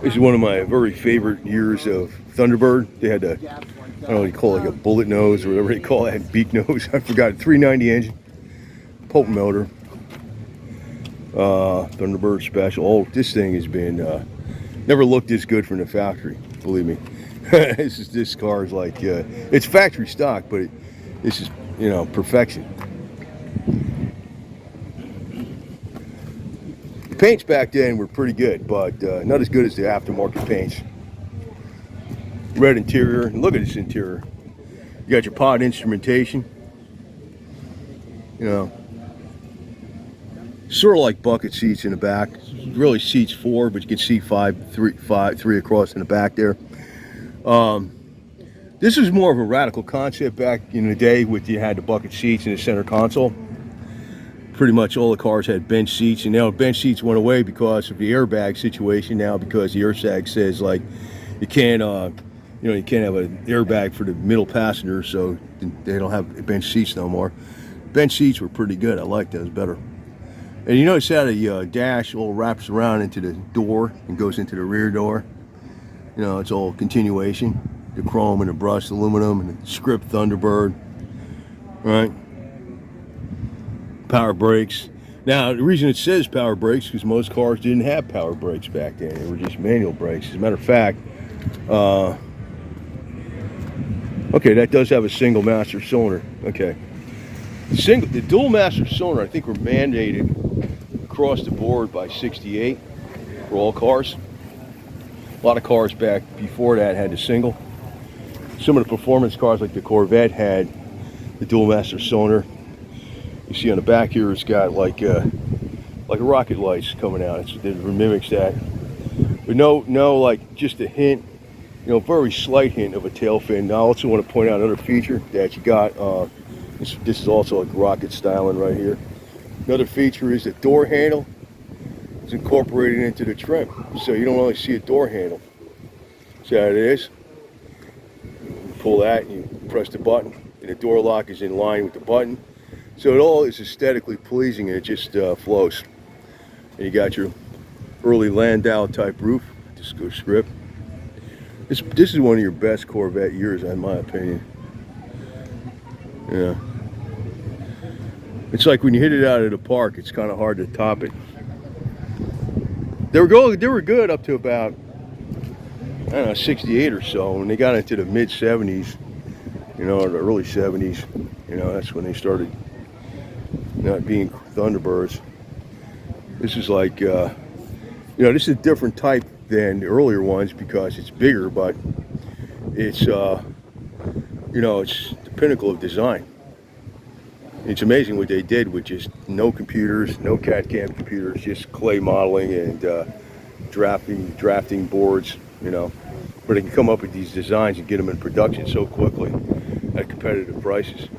This is one of my very favorite years of Thunderbird. They had a, I don't know what you call it, like a bullet nose or whatever they call that, beak nose. I forgot. 390 engine, potent motor, Thunderbird special. Oh, this thing has been never looked this good from the factory. Believe me. This car is like it's factory stock, but this is perfection. The paints back then were pretty good, but not as good as the aftermarket paints. Red interior. Look at this interior. You got your pod instrumentation. Sort of like bucket seats in the back. Really seats four, but you can see three across in the back there. This was more of a radical concept back in the day with you had the bucket seats and the center console. Pretty much all the cars had bench seats, and now bench seats went away because of the airbag situation now, because the airbag says like you can't you can't have an airbag for the middle passenger, so they don't have bench seats no more. Bench seats were pretty good. I liked those better. And you notice how the dash all wraps around into the door and goes into the rear door. It's all continuation. The chrome and the brushed aluminum and the script Thunderbird, right? Power brakes. Now, the reason it says power brakes is because most cars didn't have power brakes back then. They were just manual brakes. As a matter of fact, okay, that does have a single master cylinder. Okay. The dual master cylinder, I think, were mandated across the board by '68 for all cars. A lot of cars back before that had the single. Some of the performance cars, like the Corvette, had the dual master cylinder. You see on the back here, it's got like a rocket lights coming out. It mimics that, but no, like just a hint, very slight hint of a tail fin. Now, I also want to point out another feature that you got. This is also like rocket styling right here. Another feature is the door handle is incorporated into the trim, so you don't only see a door handle. See how it is? You pull that and you press the button, and the door lock is in line with the button. So it all is aesthetically pleasing, and it just flows. And you got your early Landau type roof, disco script. This is one of your best Corvette years, in my opinion. Yeah. It's like when you hit it out of the park, it's kind of hard to top it. They were good up to about, I don't know, 68 or so. When they got into the mid 70s, or the early 70s, that's when they started not being Thunderbirds. This is like, this is a different type than the earlier ones because it's bigger, but it's, it's the pinnacle of design. It's amazing what they did with just no computers, no CAD/CAM computers, just clay modeling and drafting boards, where they can come up with these designs and get them in production so quickly at competitive prices.